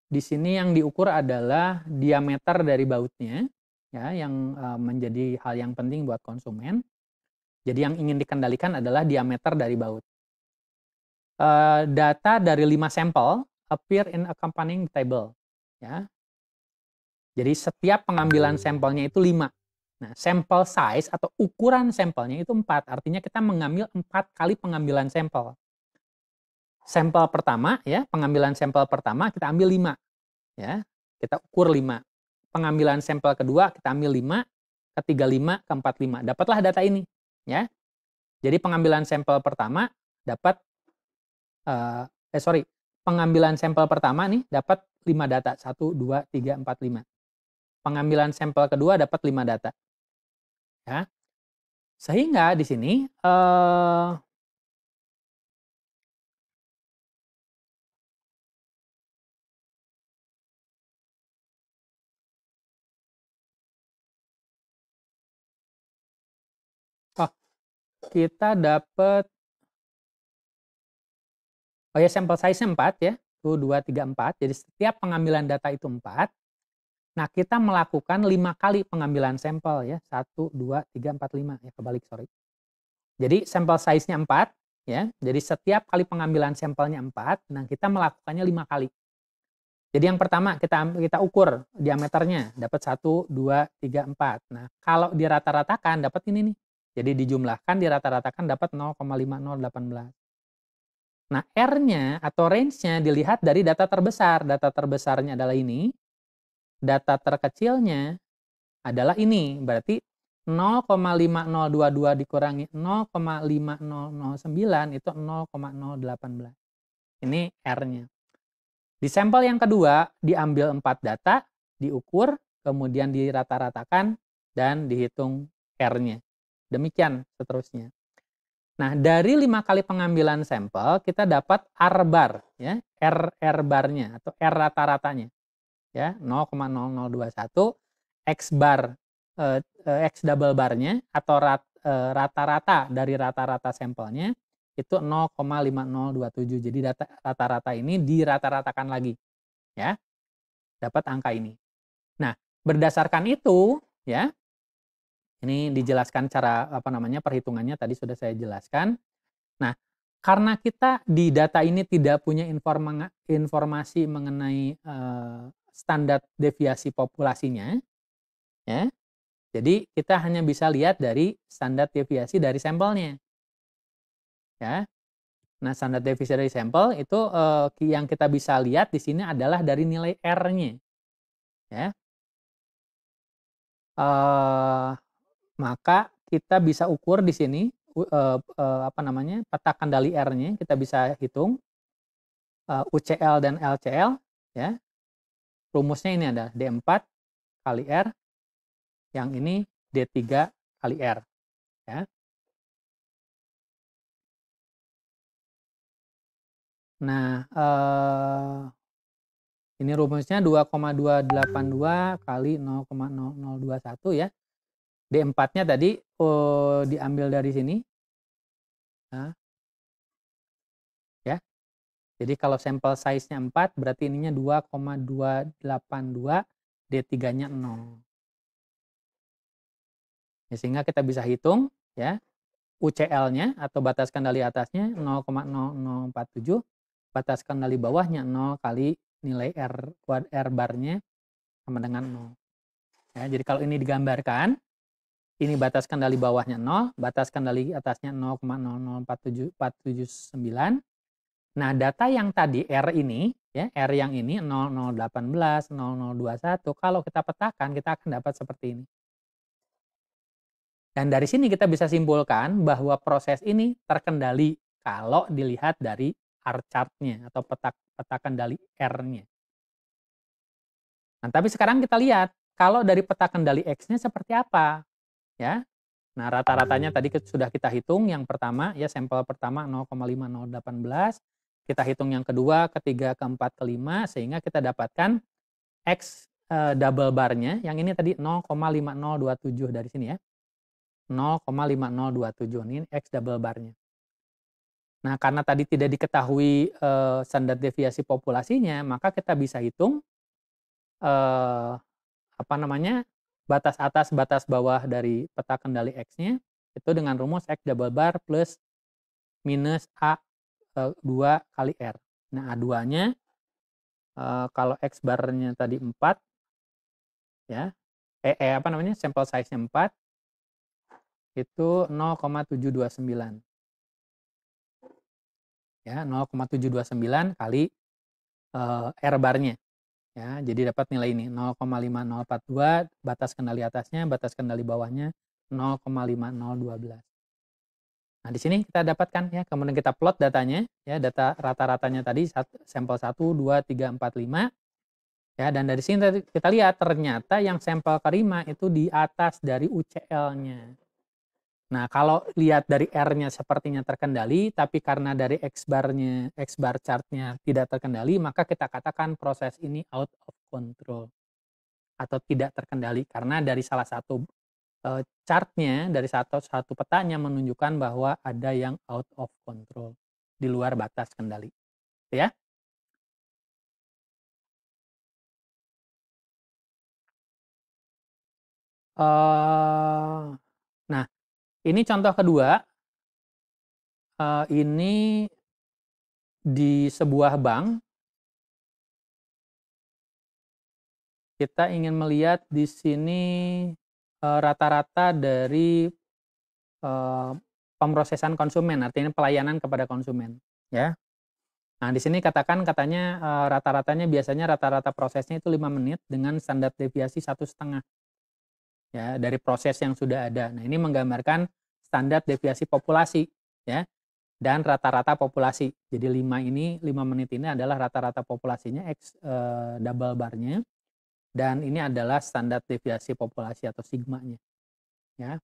Di sini yang diukur adalah diameter dari bautnya ya, yang menjadi hal yang penting buat konsumen. Jadi yang ingin dikendalikan adalah diameter dari baut. Data dari 5 sampel appear in accompanying table ya. Jadi setiap pengambilan sampelnya itu 5. Nah, sampel size atau ukuran sampelnya itu 4. Artinya kita mengambil 4 kali pengambilan sampel. Sampel pertama ya, pengambilan sampel pertama kita ambil 5 ya. Kita ukur 5. Pengambilan sampel kedua kita ambil 5, ketiga 5, keempat 5. Dapatlah data ini ya. Jadi pengambilan sampel pertama dapat pengambilan sampel pertama nih dapat 5 data. 1 2 3 4 5. Pengambilan sampel kedua dapat 5 data. Ya. Sehingga di sini kita dapat sampel size-nya 4 ya. 1 2 3 4. Jadi setiap pengambilan data itu 4. Nah, kita melakukan 5 kali pengambilan sampel ya. 1 2 3 4 5 ya, kebalik sorry. Jadi sampel size-nya 4 ya. Jadi setiap kali pengambilan sampelnya 4, nah kita melakukannya 5 kali. Jadi yang pertama kita ukur diameternya dapat 1 2 3 4. Nah, kalau dirata-ratakan dapat ini nih. Jadi dijumlahkan dirata-ratakan dapat 0,5018. Nah, R-nya atau range-nya dilihat dari data terbesar. Data terbesarnya adalah ini. Data terkecilnya adalah ini. Berarti 0,5022 dikurangi 0,5009 itu 0,018. Ini R-nya. Di sampel yang kedua diambil 4 data, diukur, kemudian dirata-ratakan, dan dihitung R-nya. Demikian seterusnya. Nah, dari 5 kali pengambilan sampel, kita dapat R-bar, ya, R-bar-nya, atau R rata-ratanya. Ya, 0,0021, X-bar, X double bar-nya, atau rata-rata dari rata-rata sampelnya, itu 0,5027. Jadi rata-rata ini dirata-ratakan lagi. Ya, dapat angka ini. Nah, berdasarkan itu, ya, ini dijelaskan cara perhitungannya tadi sudah saya jelaskan. Nah, karena kita di data ini tidak punya informasi mengenai standar deviasi populasinya, ya. Jadi kita hanya bisa lihat dari standar deviasi dari sampelnya. Ya. Nah, standar deviasi dari sampel itu yang kita bisa lihat di sini adalah dari nilai R-nya. Ya. Maka kita bisa ukur di sini peta kendali R-nya, kita bisa hitung UCL dan LCL ya. Rumusnya ini ada D4 kali R, yang ini D3 kali R ya. Nah, ini rumusnya 2,282 kali 0,0021 ya. D4-nya tadi diambil dari sini. Nah, ya. Jadi kalau sampel size-nya 4, berarti ininya 2,282, D3-nya 0. Ya, sehingga kita bisa hitung ya, UCL-nya atau batas kendali atasnya 0,0047, batas kendali bawahnya 0 kali nilai R bar-nya sama dengan 0. Ya, jadi kalau ini digambarkan, ini batas kendali bawahnya 0, batas kendali atasnya 0,04779. Nah, data yang tadi R ini, ya, R yang ini 0018, 0021, kalau kita petakan, kita akan dapat seperti ini. Dan dari sini kita bisa simpulkan bahwa proses ini terkendali kalau dilihat dari R chart-nya atau peta kendali R-nya. Nah, tapi sekarang kita lihat kalau dari peta kendali X-nya seperti apa, ya. Nah, rata-ratanya tadi sudah kita hitung. Yang pertama, ya, sampel pertama 0,5018. Kita hitung yang kedua, ketiga, keempat, kelima, sehingga kita dapatkan X double barnya, yang ini tadi 0,5027 dari sini ya. 0,5027 ini X double barnya. Nah, karena tadi tidak diketahui standar deviasi populasinya, maka kita bisa hitung batas atas, batas bawah dari peta kendali X-nya itu dengan rumus X double bar plus minus A2 kali R. Nah, A2-nya kalau X bar-nya tadi 4 ya. Sampel size-nya 4 itu 0,729. Ya, 0,729 kali R bar-nya. Ya, jadi dapat nilai ini 0,5042, batas kendali atasnya, batas kendali bawahnya 0,5012. Nah, di sini kita dapatkan ya, kemudian kita plot datanya ya, data rata-ratanya tadi sampel 1 2 3 4 5. Ya, dan dari sini kita lihat ternyata yang sampel ke-5 itu di atas dari UCL-nya. Nah, kalau lihat dari R-nya sepertinya terkendali, tapi karena dari X bar chart-nya tidak terkendali, maka kita katakan proses ini out of control atau tidak terkendali karena dari salah satu chart-nya, dari satu petanya menunjukkan bahwa ada yang out of control, di luar batas kendali. Ya. Nah, ini contoh kedua. Ini di sebuah bank, kita ingin melihat di sini rata-rata dari pemrosesan konsumen, artinya pelayanan kepada konsumen. Ya. Nah, di sini katanya rata-ratanya biasanya rata-rata prosesnya itu 5 menit dengan standar deviasi 1,5 ya dari proses yang sudah ada. Nah, ini menggambarkan standar deviasi populasi ya dan rata-rata populasi. Jadi 5 menit ini adalah rata-rata populasinya X double barnya dan ini adalah standar deviasi populasi atau sigmanya. Ya.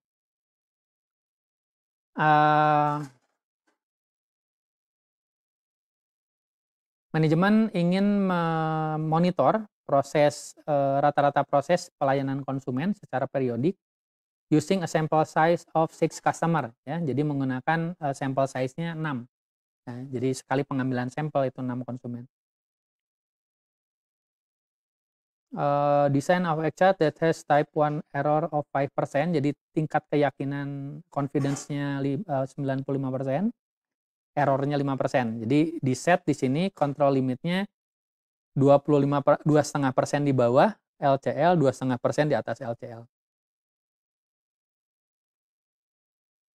Manajemen ingin memonitor proses rata-rata proses pelayanan konsumen secara periodik using a sample size of 6 customer ya. Jadi menggunakan sampel size-nya 6. Nah, jadi sekali pengambilan sampel itu 6 konsumen. Design of chart that has type 1 error of 5%, jadi tingkat keyakinan confidence-nya 95%, errornya 5%. Jadi di set di sini control limitnya 2,5% di bawah LCL, 2,5% di atas LCL.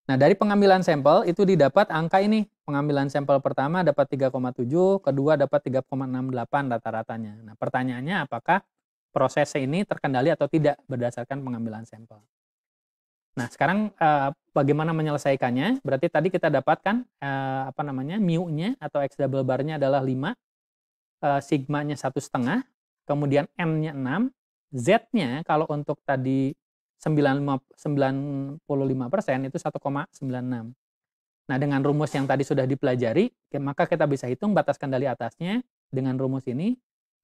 Nah, dari pengambilan sampel itu didapat angka ini. Pengambilan sampel pertama dapat 3,7, kedua dapat 3,68 rata-ratanya. Nah, pertanyaannya apakah proses ini terkendali atau tidak berdasarkan pengambilan sampel. Nah, sekarang bagaimana menyelesaikannya? Berarti tadi kita dapatkan mu-nya atau X double bar-nya adalah 5, sigma-nya 1,5, kemudian M-nya 6, Z-nya kalau untuk tadi 95% itu 1,96. Nah, dengan rumus yang tadi sudah dipelajari, maka kita bisa hitung batas kendali atasnya dengan rumus ini.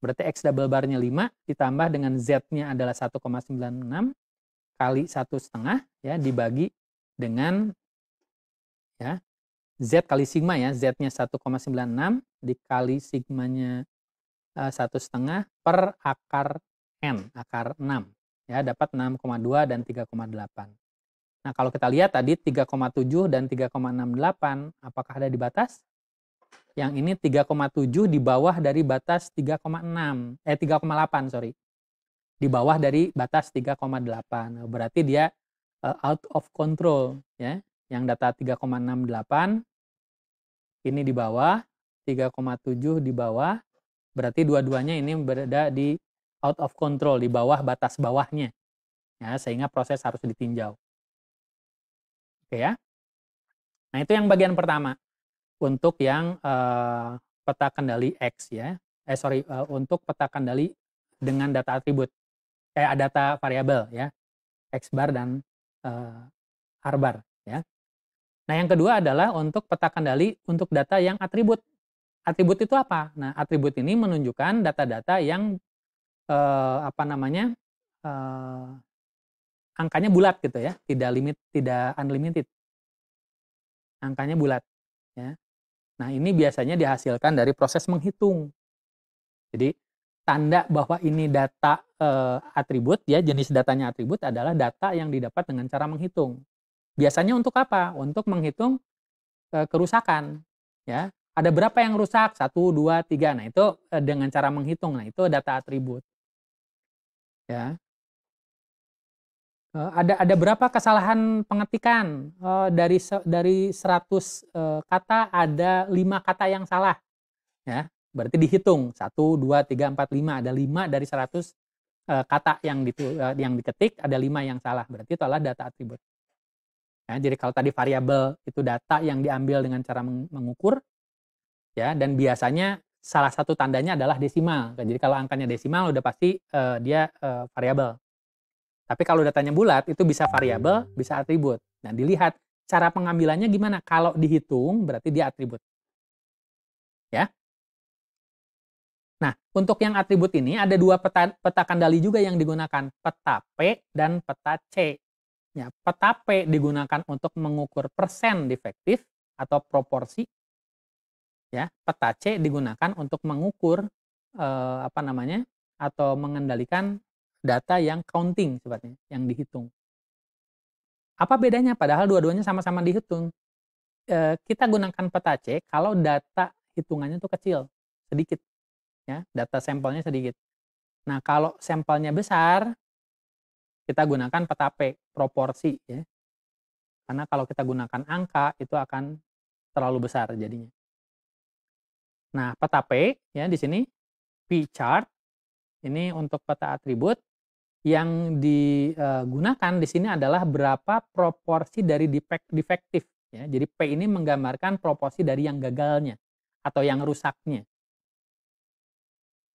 Berarti X double bar-nya 5 ditambah dengan Z-nya adalah 1,96 kali 1,5 ya dibagi dengan ya Z kali sigma ya, Z-nya 1,96 dikali sigmanya 1,5 per akar N, akar 6. Ya, dapat 6,2 dan 3,8. Nah, kalau kita lihat tadi 3,7 dan 3,68, apakah ada di batas? Yang ini 3,7 di bawah dari batas 3,8, sorry. Di bawah dari batas 3,8. Berarti dia out of control ya. Yang data 3,68 ini di bawah, 3,7 di bawah. Berarti dua-duanya ini berada di out of control, di bawah batas bawahnya. Ya, sehingga proses harus ditinjau. Oke ya. Nah, itu yang bagian pertama. Untuk yang peta kendali X ya. Untuk peta kendali dengan data atribut. Data variabel ya. X bar dan R bar ya. Nah, yang kedua adalah untuk peta kendali untuk data yang atribut. Atribut itu apa? Nah, atribut ini menunjukkan data-data yang apa namanya, angkanya bulat gitu ya, tidak unlimited, angkanya bulat, ya. Nah, ini biasanya dihasilkan dari proses menghitung. Jadi, tanda bahwa ini data, atribut ya, jenis datanya atribut adalah data yang didapat dengan cara menghitung. Biasanya untuk apa? Untuk menghitung, kerusakan, ya. Ada berapa yang rusak? 1, 2, 3. Nah, itu, dengan cara menghitung. Nah, itu data atribut, ya. Ada berapa kesalahan pengetikan? Dari 100, kata ada 5 kata yang salah, ya. Berarti dihitung 1, 2, 3, 4, 5, ada 5 dari 100, kata yang diketik ada 5 yang salah, berarti itu adalah data atribut. Ya, jadi kalau tadi variabel itu data yang diambil dengan cara mengukur, ya, dan biasanya salah satu tandanya adalah desimal. Jadi kalau angkanya desimal udah pasti, dia, variabel. Tapi kalau datanya bulat itu bisa variabel, bisa atribut. Nah, dilihat cara pengambilannya gimana. Kalau dihitung berarti dia atribut, ya. Nah, untuk yang atribut ini ada 2 peta kendali juga yang digunakan, peta P dan peta C. Ya, peta P digunakan untuk mengukur persen defektif atau proporsi, ya. Peta C digunakan untuk mengukur, apa namanya, atau mengendalikan data yang counting sifatnya, yang dihitung. Apa bedanya? Padahal dua-duanya sama-sama dihitung. Kita gunakan peta C kalau data hitungannya itu kecil, sedikit, ya, data sampelnya sedikit. Nah, kalau sampelnya besar, kita gunakan peta P, proporsi, ya. Karena kalau kita gunakan angka, itu akan terlalu besar jadinya. Nah, peta P, ya, di sini, P chart, ini untuk peta atribut, yang digunakan di sini adalah berapa proporsi dari defektif, ya. Jadi P ini menggambarkan proporsi dari yang gagalnya, atau yang rusaknya.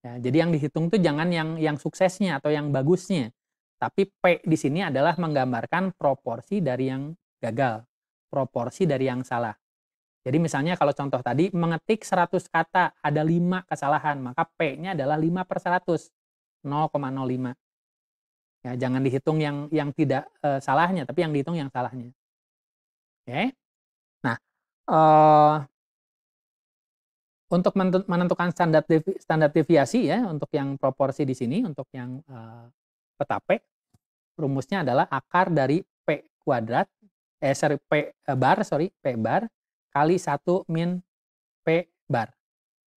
Ya, jadi yang dihitung tuh jangan yang suksesnya atau yang bagusnya, tapi P di sini adalah menggambarkan proporsi dari yang gagal, proporsi dari yang salah. Jadi misalnya kalau contoh tadi mengetik 100 kata ada 5 kesalahan, maka P-nya adalah 5/100, 0,05. Ya, jangan dihitung yang tidak, salahnya, tapi yang dihitung yang salahnya. Oke. Nah, eee untuk menentukan standar deviasi ya, untuk yang proporsi di sini, untuk yang, peta P, rumusnya adalah akar dari P kuadrat, P bar kali 1 min P bar,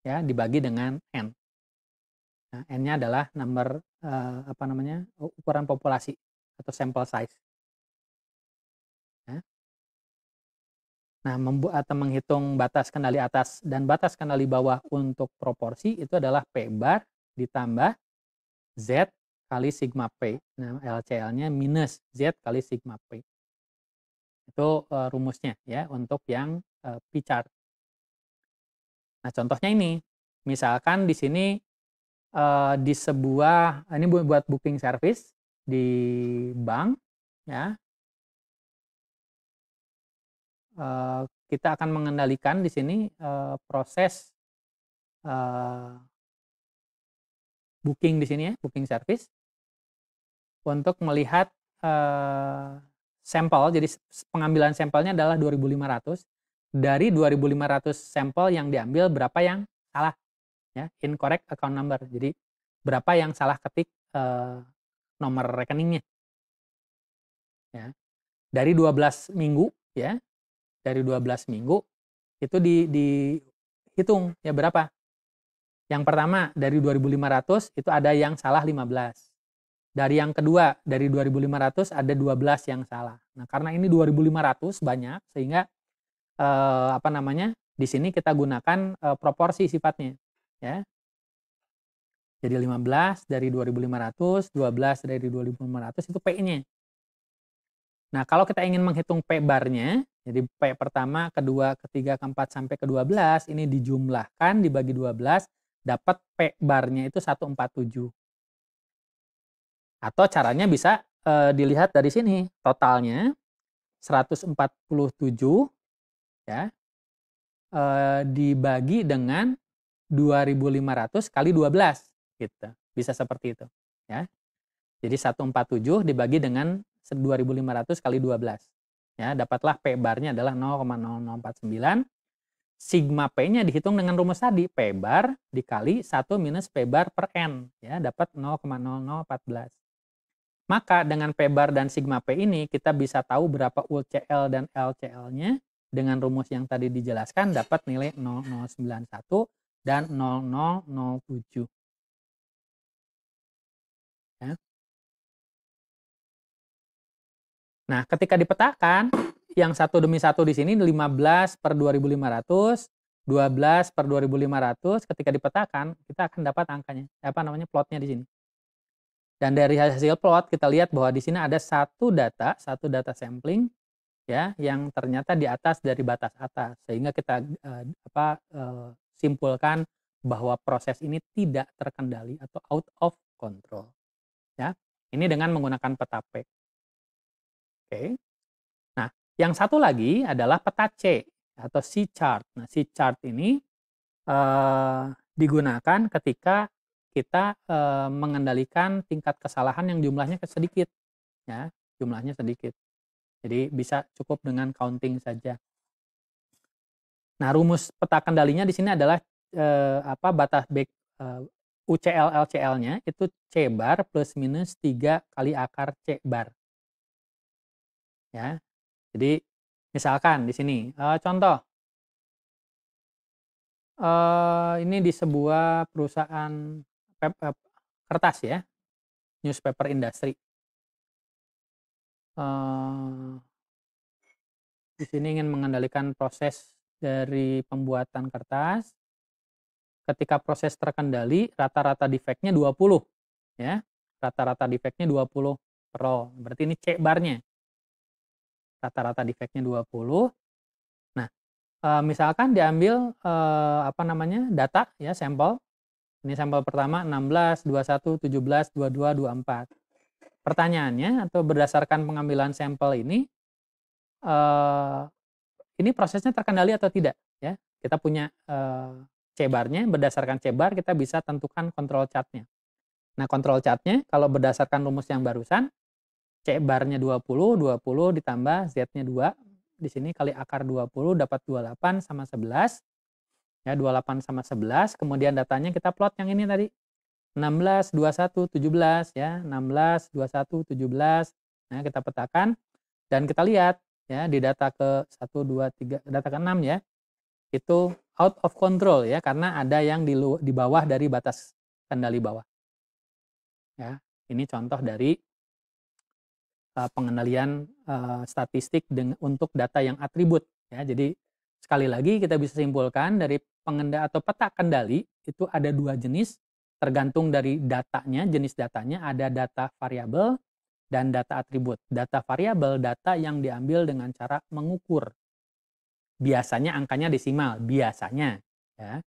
ya, dibagi dengan N. Nah, N-nya adalah apa namanya, ukuran populasi atau sample size, ya. Nah, atau menghitung batas kendali atas dan batas kendali bawah untuk proporsi itu adalah P bar ditambah Z kali sigma P. Nah, LCL-nya minus Z kali sigma P. Itu, rumusnya ya untuk yang, P chart. Nah, contohnya ini, misalkan di sini, di sebuah ini buat booking service di bank, ya. Kita akan mengendalikan di sini, proses, eee, booking di sini ya, booking service, untuk melihat, sampel. Jadi pengambilan sampelnya adalah 2.500. Dari 2.500 sampel yang diambil, berapa yang salah, ya, incorrect account number. Jadi berapa yang salah ketik, nomor rekeningnya, ya. Dari 12 minggu, ya, dari 12 minggu itu dihitung ya berapa. Yang pertama dari 2.500 itu ada yang salah 15. Dari yang kedua dari 2.500 ada 12 yang salah. Nah, karena ini 2.500 banyak sehingga, apa namanya, di sini kita gunakan, proporsi sifatnya, ya. Jadi 15 dari 2.500, 12 dari 2.500 itu P-nya. Nah, kalau kita ingin menghitung P barnya, jadi P pertama, kedua, ketiga, keempat, sampai ke-12, ini dijumlahkan dibagi 12, dapat P barnya itu 147. Atau caranya bisa, dilihat dari sini, totalnya 147, ya, dibagi dengan 2.500 kali 12, gitu. Bisa seperti itu, ya. Jadi 147 dibagi dengan 2.500 kali 12. Ya, dapatlah P barnya adalah 0,0049. Sigma P-nya dihitung dengan rumus tadi, P bar dikali 1 minus P bar per N, ya, dapat 0,0014. Maka dengan P bar dan sigma P ini kita bisa tahu berapa UCL dan LCL-nya. Dengan rumus yang tadi dijelaskan dapat nilai 0091 dan 0007. Ya. Nah, ketika dipetakan, yang satu demi satu di sini 15 per 2.500, 12 per 2.500, ketika dipetakan, kita akan dapat angkanya, plotnya di sini. Dan dari hasil plot kita lihat bahwa di sini ada satu data sampling, ya, yang ternyata di atas dari batas atas, sehingga kita simpulkan bahwa proses ini tidak terkendali atau out of control. Ya, ini dengan menggunakan peta P. Oke. Nah, yang satu lagi adalah peta C atau C chart. Nah, C chart ini digunakan ketika kita mengendalikan tingkat kesalahan yang jumlahnya sedikit, ya, jumlahnya sedikit. Jadi bisa cukup dengan counting saja. Nah, rumus peta kendalinya di sini adalah batas UCL LCL-nya itu C bar plus minus 3 kali akar C bar. Ya. Jadi misalkan di sini contoh ini di sebuah perusahaan kertas, ya, newspaper industry. Di sini ingin mengendalikan proses dari pembuatan kertas. Ketika proses terkendali, rata-rata defeknya 20, ya. Rata-rata defeknya 20 pro. Berarti ini C barnya. Rata-rata defeknya 20. Nah, misalkan diambil data, ya, sampel. Ini sampel pertama 16, 21, 17, 22, 24. Pertanyaannya atau berdasarkan pengambilan sampel ini prosesnya terkendali atau tidak, ya. Kita punya C barnya, berdasarkan C bar kita bisa tentukan control chart-nya. Nah, control chart-nya kalau berdasarkan rumus yang barusan, C barnya 20 ditambah Z-nya 2, di sini kali akar 20 dapat 28 sama 11. Ya, 28 sama 11, kemudian datanya kita plot yang ini tadi. 16, 21, 17, ya. 16, 21, 17. Nah, kita petakan dan kita lihat, ya, di data ke 1, 2, 3, data ke-6, ya. Itu out of control, ya, karena ada yang di bawah dari batas kendali bawah. Ya, ini contoh dari pengendalian statistik untuk data yang atribut, ya. Jadi sekali lagi kita bisa simpulkan dari atau peta kendali itu ada dua jenis, tergantung dari datanya, jenis datanya. Ada data variabel dan data atribut. Data variabel, data yang diambil dengan cara mengukur. Biasanya angkanya desimal, biasanya, ya.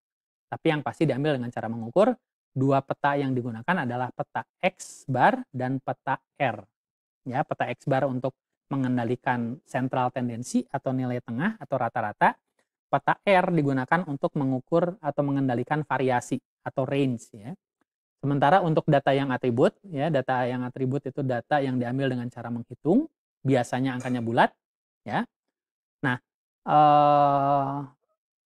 Tapi yang pasti diambil dengan cara mengukur. Dua peta yang digunakan adalah peta X bar dan peta R. Ya, peta X bar untuk mengendalikan sentral tendensi atau nilai tengah atau rata-rata. Peta R digunakan untuk mengukur atau mengendalikan variasi atau range, ya. Sementara untuk data yang atribut, ya, data yang atribut itu data yang diambil dengan cara menghitung, biasanya angkanya bulat, ya. Nah,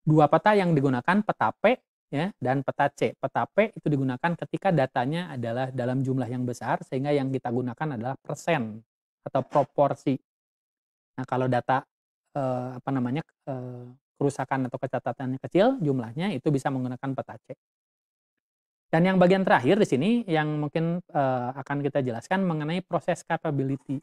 dua peta yang digunakan peta P, ya, dan peta C. Peta P itu digunakan ketika datanya adalah dalam jumlah yang besar, sehingga yang kita gunakan adalah persen atau proporsi. Nah, kalau data kerusakan atau kecatatannya kecil, jumlahnya itu bisa menggunakan peta C. Dan yang bagian terakhir di sini yang mungkin akan kita jelaskan mengenai proses capability.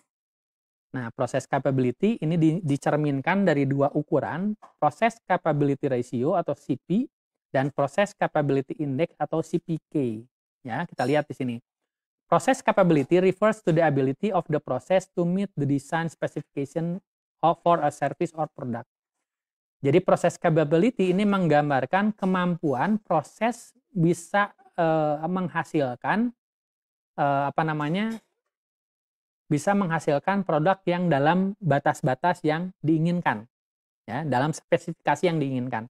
Nah, proses capability ini dicerminkan dari dua ukuran, proses capability ratio atau CP dan proses capability index atau CPK. Ya, kita lihat di sini. Proses capability refers to the ability of the process to meet the design specification for a service or product. Jadi proses capability ini menggambarkan kemampuan proses bisa menghasilkan bisa menghasilkan produk yang dalam batas-batas yang diinginkan, ya, dalam spesifikasi yang diinginkan.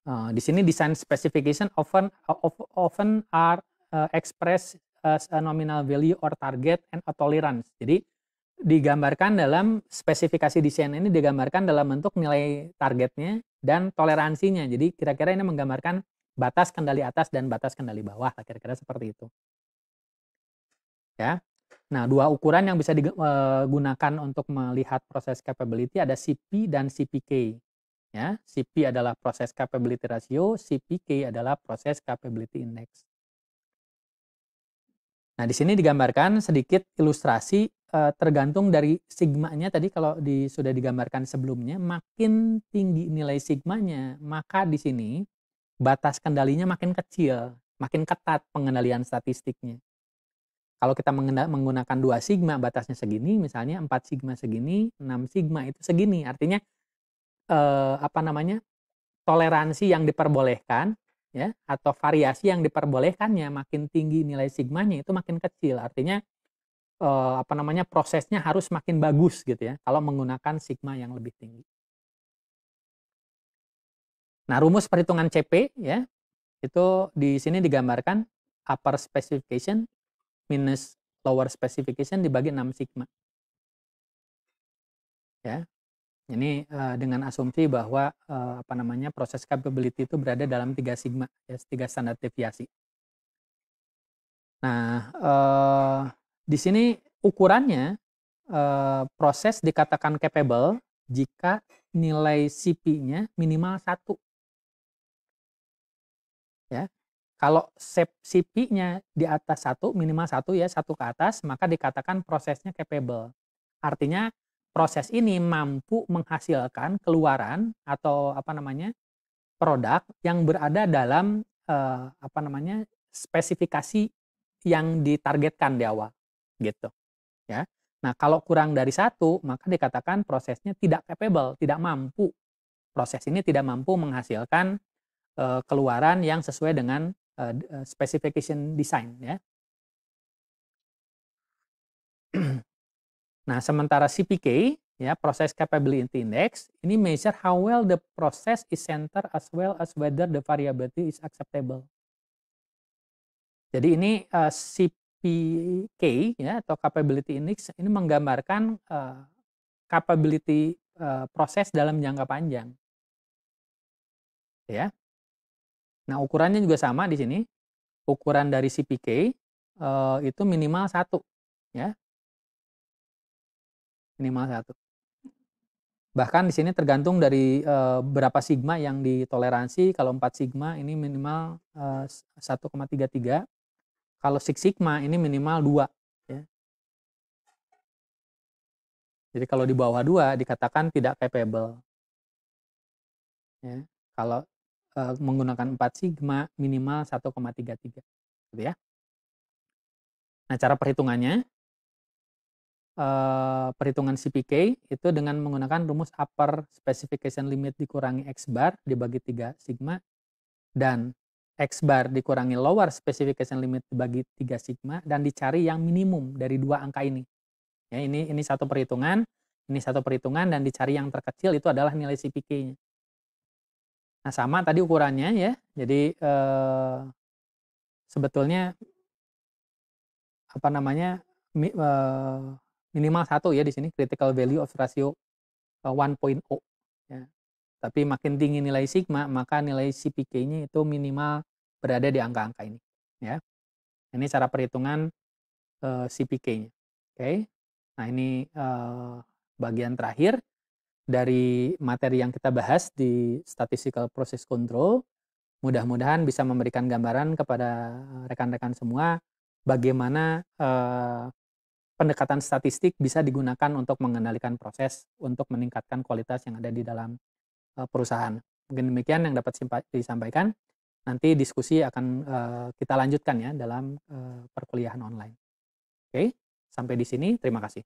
Di sini design specification often are expressed as a nominal value or target and a tolerance. Jadi digambarkan dalam spesifikasi desain ini digambarkan dalam bentuk nilai targetnya dan toleransinya. Jadi kira-kira ini menggambarkan batas kendali atas dan batas kendali bawah, kira-kira seperti itu. Ya. Nah, dua ukuran yang bisa digunakan untuk melihat proses capability ada CP dan CPK. Ya, CP adalah proses capability ratio, CPK adalah proses capability index. Nah, di sini digambarkan sedikit ilustrasi tergantung dari sigmanya tadi kalau sudah digambarkan sebelumnya, makin tinggi nilai sigmanya, maka di sini batas kendalinya makin kecil, makin ketat pengendalian statistiknya. Kalau kita menggunakan 2 sigma batasnya segini, misalnya 4 sigma segini, 6 sigma itu segini. Artinya toleransi yang diperbolehkan ya atau variasi yang diperbolehkannya makin tinggi nilai sigmanya itu makin kecil. Artinya prosesnya harus makin bagus gitu ya kalau menggunakan sigma yang lebih tinggi. Nah, rumus perhitungan CP ya itu di sini digambarkan upper specification minus lower specification dibagi 6 sigma. Ya. Ini dengan asumsi bahwa proses capability itu berada dalam 3 sigma, ya, 3 standar deviasi. Nah, di sini ukurannya proses dikatakan capable jika nilai CP-nya minimal 1. Ya. Kalau CP-nya di atas 1, minimal 1 ya, 1 ke atas, maka dikatakan prosesnya capable. Artinya proses ini mampu menghasilkan keluaran atau produk yang berada dalam spesifikasi yang ditargetkan di awal, gitu. Ya. Nah, kalau kurang dari 1, maka dikatakan prosesnya tidak capable, tidak mampu. Proses ini tidak mampu menghasilkan keluaran yang sesuai dengan specification design ya. Nah, sementara CPK ya, Process Capability Index, ini measure how well the process is centered as well as whether the variability is acceptable. Jadi ini CPK ya atau Capability Index ini menggambarkan capability proses dalam jangka panjang. Ya. Nah, ukurannya juga sama di sini. Ukuran dari CPK itu minimal 1 ya. Minimal 1. Bahkan di sini tergantung dari berapa sigma yang ditoleransi. Kalau 4 sigma ini minimal 1,33. Kalau 6 sigma ini minimal 2 ya. Jadi kalau di bawah 2 dikatakan tidak capable. Ya. Kalau menggunakan 4 sigma minimal 1,33 gitu ya. Nah, cara perhitungannya perhitungan CPK itu dengan menggunakan rumus upper specification limit dikurangi X bar dibagi 3 sigma dan X bar dikurangi lower specification limit dibagi 3 sigma dan dicari yang minimum dari 2 angka ini. Ya, ini satu perhitungan, dan dicari yang terkecil itu adalah nilai CPK-nya. Nah, sama tadi ukurannya ya. Jadi sebetulnya minimal 1 ya di sini critical value of ratio 1.0 ya. Tapi makin tinggi nilai sigma, maka nilai CPK-nya itu minimal berada di angka-angka ini ya. Ini cara perhitungan CPK-nya. Oke. Nah, ini bagian terakhir dari materi yang kita bahas di statistical process control. Mudah-mudahan bisa memberikan gambaran kepada rekan-rekan semua bagaimana pendekatan statistik bisa digunakan untuk mengendalikan proses untuk meningkatkan kualitas yang ada di dalam perusahaan. Mungkin demikian yang dapat disampaikan. Nanti diskusi akan kita lanjutkan ya dalam perkuliahan online. Oke, sampai di sini. Terima kasih.